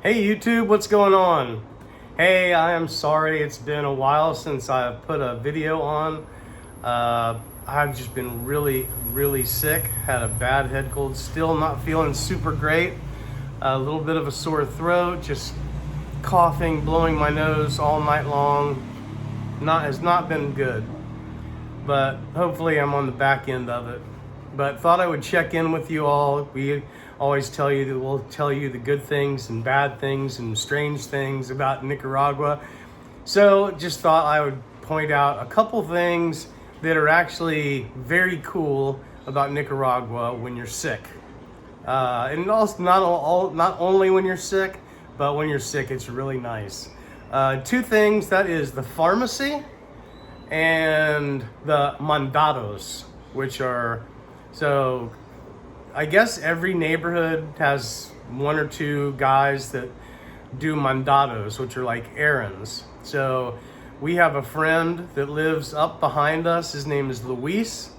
Hey YouTube, what's going on? Hey, I am sorry it's been a while since I've put a video on. I've just been really sick, had a bad head cold, still not feeling super great. A little bit of a sore throat, just coughing, blowing my nose all night long. Has not been good, but hopefully I'm on the back end of it. But thought I would check in with you all. We always tell you that we'll tell you the good things and bad things and strange things about Nicaragua. So just thought I would point out a couple things that are actually very cool about Nicaragua when you're sick. And also not only when you're sick, but when you're sick, it's really nice. Two things, that is the pharmacy and the Mandados, which are, so I guess every neighborhood has one or two guys that do mandados, which are like errands. So we have a friend that lives up behind us. His name is Luis,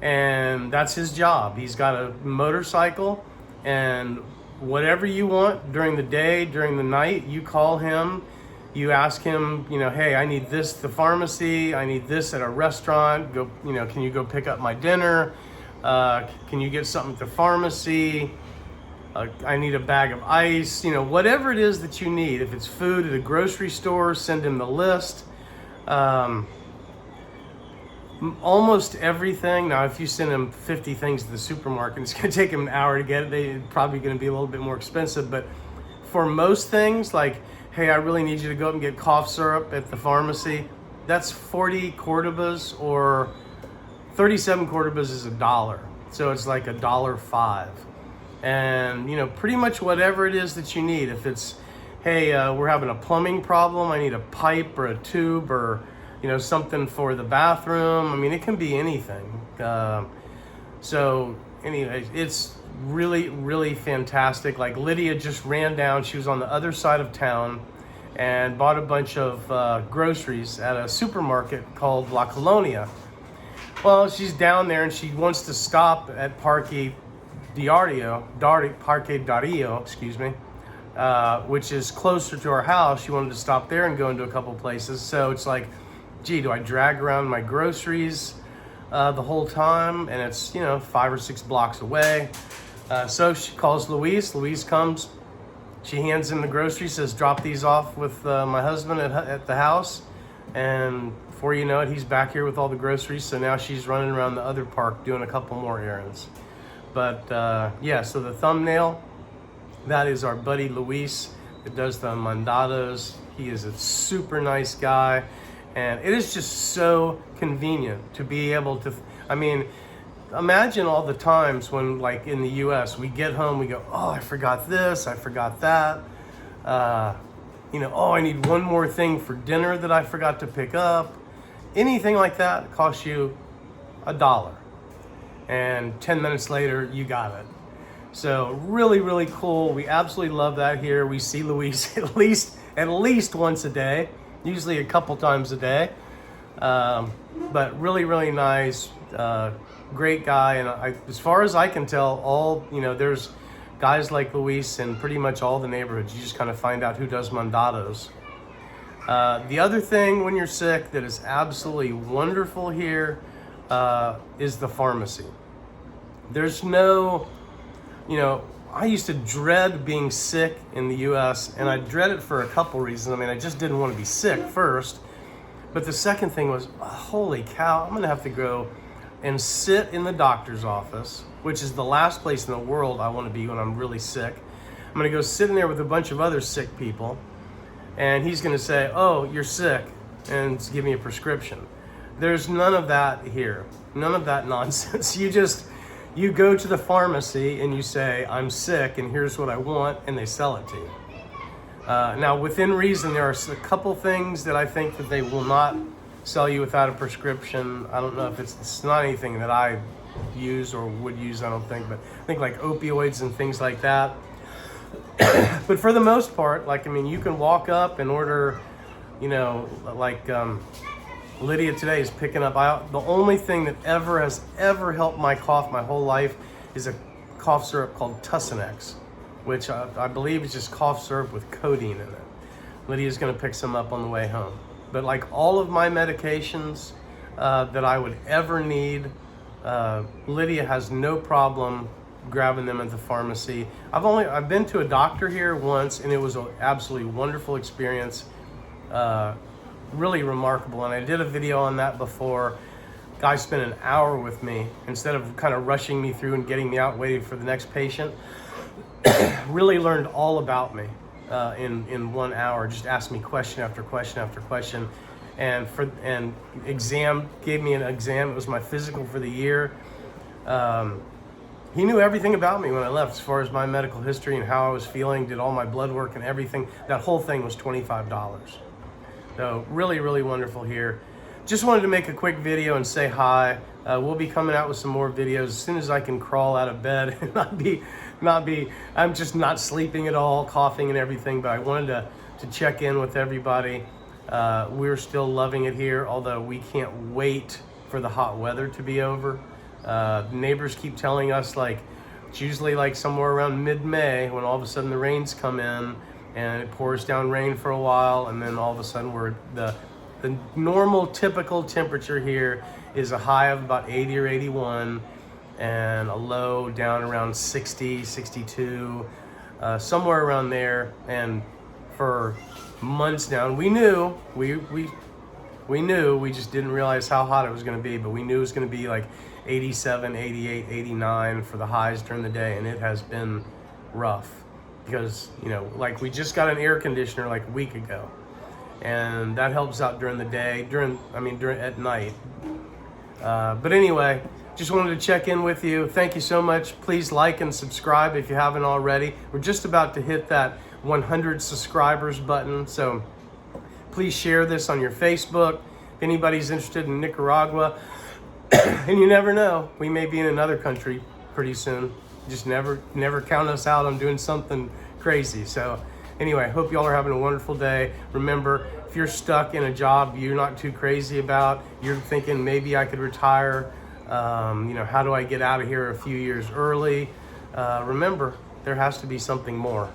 and that's his job. He's got a motorcycle, and whatever you want during the day, during the night, you call him. You ask him, hey, I need this at the pharmacy. I need this at a restaurant. Go, can you go pick up my dinner? Can you get something at the pharmacy? I need a bag of ice. Whatever it is that you need. If it's food at a grocery store, send him the list. Almost everything. Now, if you send him 50 things to the supermarket, it's going to take him an hour to get it. They're probably going to be a little bit more expensive. But for most things, like, hey, I really need you to go up and get cough syrup at the pharmacy, that's 40 Cordobas, or 37 Cordobas is $1. So it's like $1.05. And, pretty much whatever it is that you need. If it's, hey, we're having a plumbing problem, I need a pipe or a tube or, something for the bathroom. I mean, it can be anything. So anyway, it's really fantastic. Like Lydia just ran down, she was on the other side of town and bought a bunch of groceries at a supermarket called La Colonia. Well, she's down there and she wants to stop at Parque Dario, which is closer to our house. She wanted to stop there and go into a couple places. So it's like, gee, do I drag around my groceries the whole time? And it's, 5 or 6 blocks away. So she calls Luis. Luis comes. She hands him the groceries, says, drop these off with my husband at the house. And before you know it, he's back here with all the groceries. So now she's running around the other park doing a couple more errands. But so the thumbnail, that is our buddy Luis that does the mandados. He is a super nice guy. And it is just so convenient to be able to, imagine all the times when, like in the US, we get home, we go, oh, I forgot this, I forgot that. Oh, I need one more thing for dinner that I forgot to pick up. Anything like that costs you $1. And 10 minutes later, you got it. So really cool. We absolutely love that here. We see Luis at least once a day, usually a couple times a day. But really nice, great guy. And as far as I can tell, there's guys like Luis in pretty much all the neighborhoods. You just kind of find out who does mandados. The other thing when you're sick that is absolutely wonderful here is the pharmacy. There's no, I used to dread being sick in the US, and I dread it for a couple reasons. I just didn't want to be sick first. But the second thing was, holy cow, I'm going to have to go and sit in the doctor's office, which is the last place in the world I want to be when I'm really sick. I'm going to go sit in there with a bunch of other sick people, and he's going to say, oh, you're sick, and give me a prescription. There's none of that here. None of that nonsense. You go to the pharmacy and you say, I'm sick and here's what I want, and they sell it to you. Now, within reason, there are a couple things that I think that they will not sell you without a prescription. I don't know if it's not anything that I use or would use, I don't think, but I think like opioids and things like that. But for the most part, you can walk up and order, Lydia today is picking up. The only thing that has ever helped my cough my whole life is a cough syrup called Tussinex. which I believe is just cough syrup with codeine in it. Lydia's gonna pick some up on the way home. But like all of my medications that I would ever need, Lydia has no problem grabbing them at the pharmacy. I've been to a doctor here once, and it was an absolutely wonderful experience, really remarkable. And I did a video on that before. Guy spent an hour with me instead of kind of rushing me through and getting me out waiting for the next patient. Really learned all about me in 1 hour. Just asked me question after question after question, and gave me an exam. It was my physical for the year. He knew everything about me when I left, as far as my medical history and how I was feeling, did all my blood work and everything. That whole thing was $25. So really, really wonderful here. Just wanted to make a quick video and say hi. We'll be coming out with some more videos as soon as I can crawl out of bed and I'm just not sleeping at all, coughing and everything, but I wanted to check in with everybody. We're still loving it here, although we can't wait for the hot weather to be over. Neighbors keep telling us like it's usually like somewhere around mid-May when all of a sudden the rains come in and it pours down rain for a while, and then all of a sudden the normal typical temperature here is a high of about 80 or 81 and a low down around 60, 62, somewhere around there. And for months now, and we knew, we just didn't realize how hot it was going to be, but we knew it was going to be like 87, 88, 89 for the highs during the day, and it has been rough because, you know, like we just got an air conditioner like a week ago, and that helps out during the day, at night. But anyway, just wanted to check in with you. Thank you so much. Please like and subscribe if you haven't already. We're just about to hit that 100 subscribers button, so please share this on your Facebook. If anybody's interested in Nicaragua, and you never know, we may be in another country pretty soon. Just never count us out on doing something crazy. So anyway, hope y'all are having a wonderful day. Remember, if you're stuck in a job you're not too crazy about, you're thinking maybe I could retire, how do I get out of here a few years early? Remember, there has to be something more.